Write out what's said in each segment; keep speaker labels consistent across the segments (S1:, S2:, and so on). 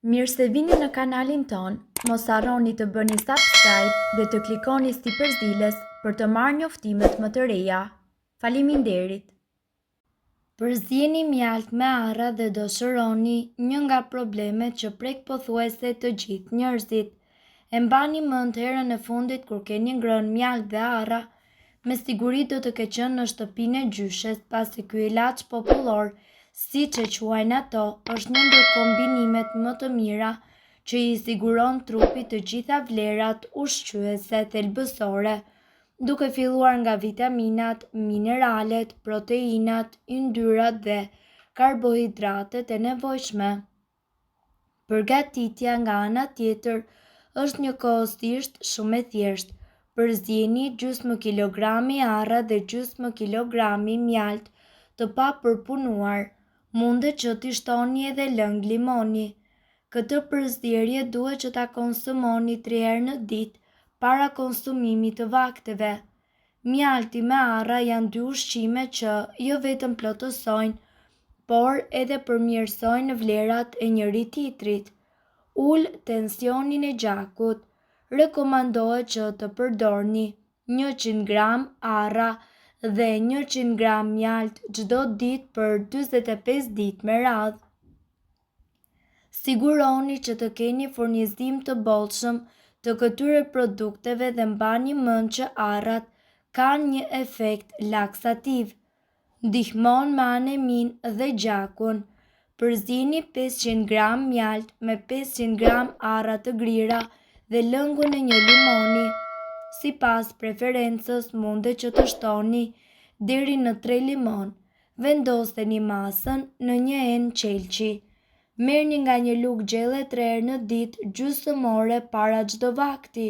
S1: Mirë se vini në kanalin ton, mos harroni të bëni subscribe dhe të klikoni si përzdiles për të marrë njoftimet më të reja. Faleminderit! Përzjeni mjalt me arra dhe do shëroni një nga problemet që prek pothuajse të gjithë njerëzit. E mbani mend herën e fundit kur keni ngrënë mjalt dhe arra, me siguri do të ke qenë në shtëpinë e gjyshes, pasi ky ilaç popullor, siç e quajnë ato, është një ndër kombinimet më të mira që i siguron trupit të gjitha vlerat ushqyese thelbësore, duke filluar nga vitaminat, mineralet, proteinat, yndyrat dhe karbohidratet e nevojshme. Përgatitja nga ana tjetër është njëkohësisht shumë e thjeshtë. Përzjeni gjysmë kilogrami arra dhe gjysmë kilogrami mjalt të papërpunuar. Mundet që t'i shtoni edhe lëng limoni. Këtë përzierje duhet që ta konsumoni 3 herë në ditë para konsumimit të vakteve. Mjalti me arra janë dy ushqime që jo vetëm plotësojnë, por edhe përmirësojnë vlerat e njëri tjetrit. Ul tensionin e gjakut. Rekomandohet që të përdorni 100 gram arra dhe 100 gram mjalt çdo ditë për 45 ditë me radhë. Siguroni që të keni furnizim të bollshëm të këtyre produkteve dhe mbani mend që arrat kanë një efekt laksativ. Ndihmon me anemin dhe gjakun. Përzini 500 gram mjalt me 500 gram arra të grira dhe lëngun e një limoni. Sipas preferencës mundet që të shtoni deri në 3 limon. Vendoseni masën në një enë qelçi. Merrni nga një lugë gjelle 3 herë në ditë gjysmore para çdo vakti.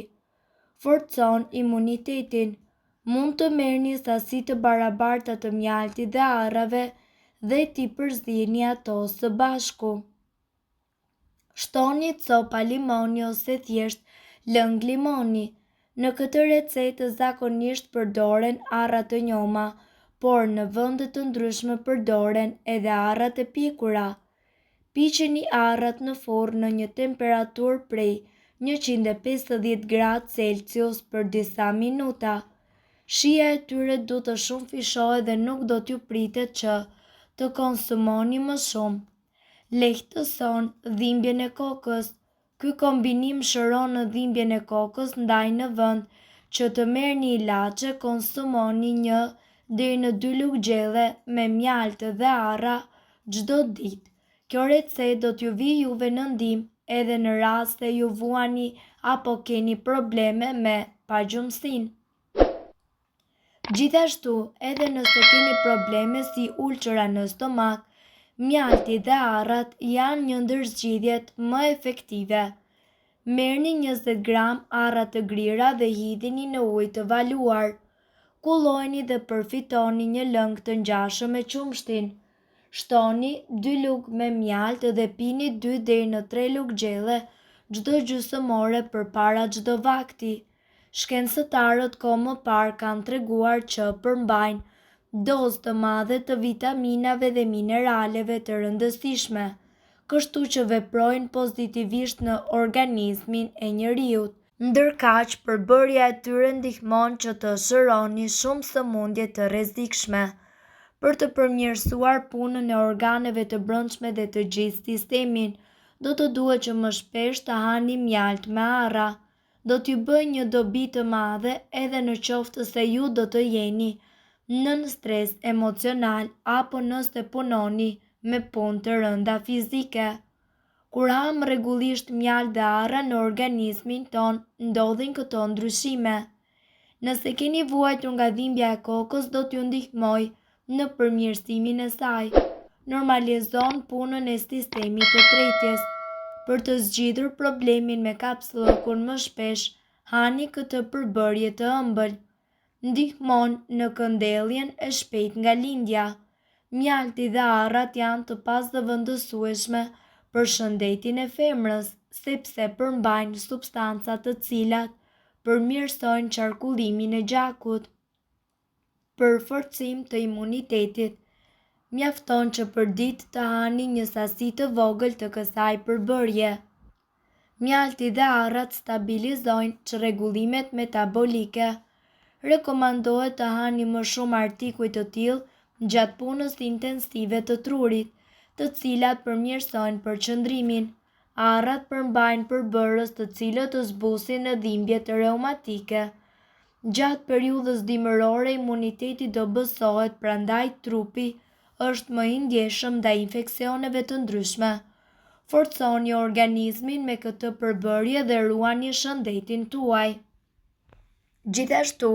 S1: Forcon imunitetin. Mund të merrni sasi të barabarta të mjaltit dhe arrave dhe t'i përzjeni ato së bashku. Shtoni copa limoni ose thjesht lëng limoni. Në këtë recetë zakonisht përdoren arra të njoma, por në vende të ndryshme përdoren edhe arrat e pjekura. Piqeni arrat në forn në një temperaturë prej 150 gradë Celsius për disa minuta. Shija e tyre du të shumë fishohet dhe nuk do t'ju pritet që të konsumoni më shumë. Lehtëson dhimbjen e kokës. Ky kombinim shëron në dhimbjen e kokës, ndaj në vend që të merrni ilaçe, konsumoni 1 deri në 2 lugë gjelle me mjalt dhe arra çdo ditë. Kjo recetë do t'ju vi juve në ndihmë edhe në rast se ju vuani apo keni probleme me pagjumsinë. Gjithashtu, edhe nëse keni probleme si ulçëra në stomak, mjalti dhe arrat janë një ndër zgjidhjet më efektive. Merrni 20 gram arra të grira dhe hidhini në ujë të valuar. Kullojini dhe përfitoni një lëng të ngjashëm me qumshtin. Shtoni 2 lugë me mjalt dhe pini 2 deri në 3 lugë gjelle çdo gjysmore përpara çdo vakti. Shkencëtarët kohë më parë kanë treguar që përmbajnë dozë të madhe të vitaminave dhe mineraleve të rëndësishme, kështu që veprojnë pozitivisht në organizmin e njeriut. Ndërkaq, përbërja e tyre ndihmon që të shëroni shumë sëmundje të rrezikshme. Për të përmirësuar punën e organeve të brendshme dhe të gjithë sistemin, do të duhet që më shpesh të hani mjalt me arra. Do t'ju bëj një dobi të madhe edhe në qoftë se ju do të jeni nën stres emocional apo nëse punoni me punë të rënda fizike. Kur ham rregullisht mjalt dhe arra në organizmin ton, ndodhin këto ndryshime. Nëse keni vuajtur nga dhimbja e kokës, do t'ju ndihmoj në përmirësimin e saj. Normalizon punën e sistemit të tretjes. Për të zgjidhur problemin me kapsllëkun më shpesh, hani këtë përbërje të ëmbël. Ndihmon në këndelljen e shpejtë nga lindja. Mjalti dhe arrat janë të pazëvendësueshme për shëndetin e femrës, sepse përmbajnë substanca të cilat përmirësojnë qarkullimin e gjakut. Për forcim të imunitetit. mjafton që për ditë të hani një sasi të vogël të kësaj përbërje. Mjalti dhe arrat stabilizojnë çrregullimet metabolike. Rekomandohet të hani më shumë artikuj të tillë gjatë punës intensive të trurit, të cilat përmirësojnë përqendrimin. Arrat përmbajnë përbërës të cilët të zbusin në dhimbjet reumatike. Gjatë periudhës dimërore imuniteti do bësohet, prandaj trupi është më i ndjeshëm ndaj infeksioneve të ndryshme. Forconi organizmin me këtë përbërje dhe ruani shëndetin tuaj. Gjithashtu,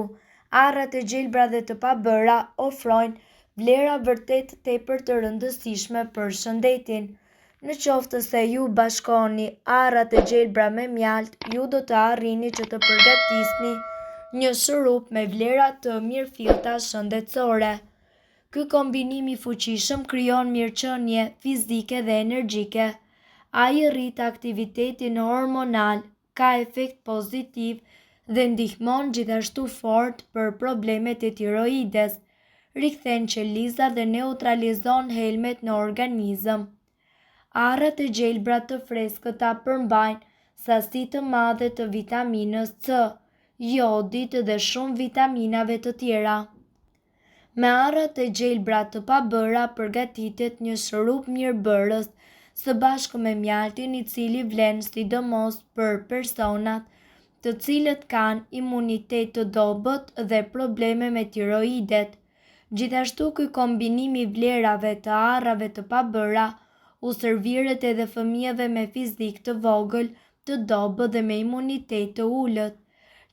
S1: arrat e gjelbra dhe të pabëra ofrojnë vlera vërtet tepër të rëndësishme për shëndetin. Në qoftë se ju bashkoni arrat e gjelbra me mjalt, ju do të arrini që të përgatisni një shurup me vlera të mirëfillta shëndetësore. Ky kombinim i fuqishëm krijon mirëqenie fizike dhe energjike. Ai rrit aktivitetin hormonal, ka efekt pozitiv dhe ndihmon gjithashtu fort për problemet e tiroides, rikthen qelizat dhe neutralizon helmet në organizëm. Arrat e gjelbra të freskëta përmbajnë sasi të madhe të vitaminës C, jodit dhe shumë vitaminave të tjera. Me arrat e gjelbra të pabëra përgatitet një shurup mirëbërës së bashku me mjaltin, i cili vlen sidomos për personat të cilët kanë imunitet të dobët dhe probleme me tiroidet. Gjithashtu, ky kombinim i vlerave të arrave të pabëra u serviret edhe fëmijëve me fizik të vogël, të dobët dhe me imunitet të ulët.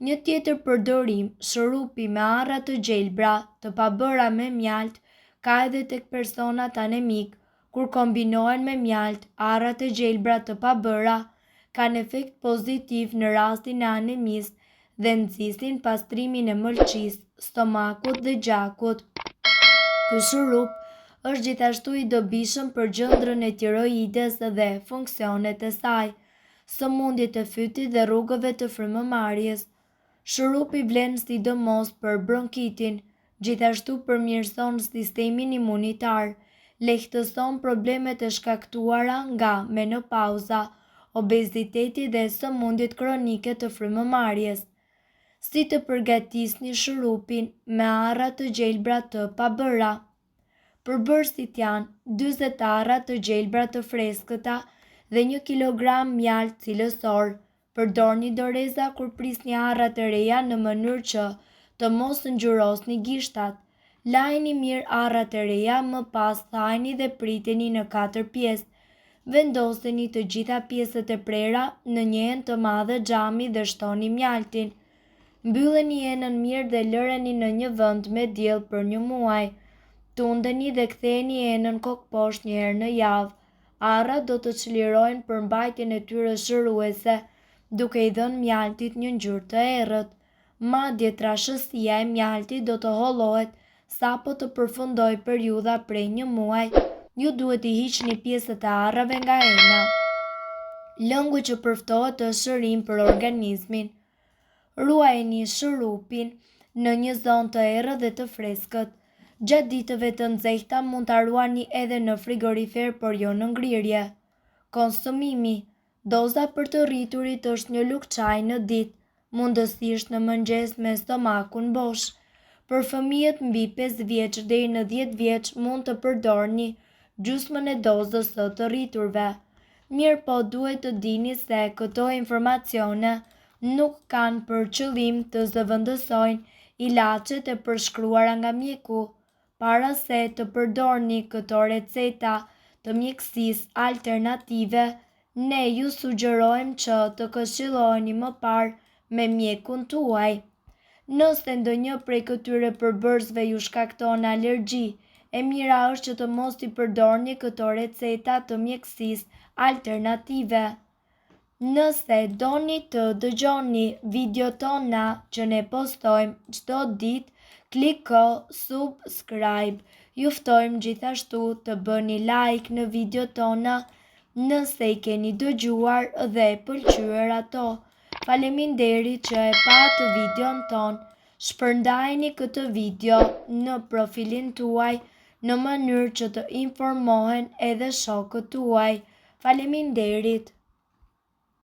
S1: Një tjetër përdorim, shurupi me arra të gjelbra të pabëra me mjalt, ka edhe tek personat anemik. Kur kombinohen me mjalt, arrat e gjelbra të pabëra kanë efekt pozitiv në rastin e anemisë dhe nxisin pastrimin e mëlçisë, stomakut dhe gjakut. Ky shurup është gjithashtu i dobishëm për gjendrën e tiroides dhe funksionet e saj, sëmundjet e fytit dhe rrugëve të frymëmarrjes. Shurupi vlen sidomos për bronkitin, gjithashtu përmirëson sistemin imunitar, lehtëson problemet e shkaktuara nga menopauza, obeziteti dhe sëmundjet kronike të frymëmarrjes. Si të përgatisni shurupin me arra të gjelbra të pabëra? Përbërësit janë 40 arra të gjelbra të freskëta dhe 1 kilogram mjalt cilësor. Përdorni doreza kur prisni arrat e reja në mënyrë që të mos ngjyrosni gishtat. Lajini mirë arrat e reja, më pas thajni dhe priteni në 4 pjesë. Vendoseni të gjitha pjesët e prera në një enë të madhe xhami dhe shtoni mjaltin. Mbylleni enën mirë dhe lëreni në një vend me diell për 1 muaj. Tundeni dhe ktheni enën kokposht një herë në javë. Arrat do të çlirojnë për mbajtjen e tyre shëruese, duke i dhënë mjaltit një ngjyrë të errët. Madje trashësia e mjaltit do të hollohet sapo të përfundoj periudha prej 1 muaj. Ju duhet i hiqni pjesët e arrave nga ena. Lëngu që përftohet është shërim për organizmin. Ruajini shurupin në një zonë të errët dhe të freskët. Gjatë ditëve të nxehta mund ta ruani edhe në frigorifer, por jo në ngrirje. Konsumimi. Doza për të rriturit është 1 lugë çaj në ditë, mundësisht në mëngjes me stomakun bosh. Për fëmijët mbi 5 vjeç deri në 10 vjeç mund të përdorni gjysmën e dozës së të rriturve. Mirë po, duhet të dini se këto informacione nuk kanë për qëllim të zëvendësojnë ilaçet e përshkruara nga mjeku. Para se të përdorni këto receta të mjekësisë alternative, ne ju sugjerojmë që të këshilloheni më parë me mjekun tuaj. Nëse ndonjë prej këtyre përbërësve ju shkakton alergji, e mira është që të mos i përdorni këto receta të mjekësisë alternative. Nëse doni të dëgjoni video tona që ne postojmë çdo ditë, kliko subscribe. Ju ftojmë gjithashtu të bëni like në video tona nëse i keni dëgjuar dhe pëlqyer ato. Faleminderit që e patë videon ton. Shpërndajeni këtë video në profilin tuaj në mënyrë që të informohen edhe shokët tuaj. Faleminderit!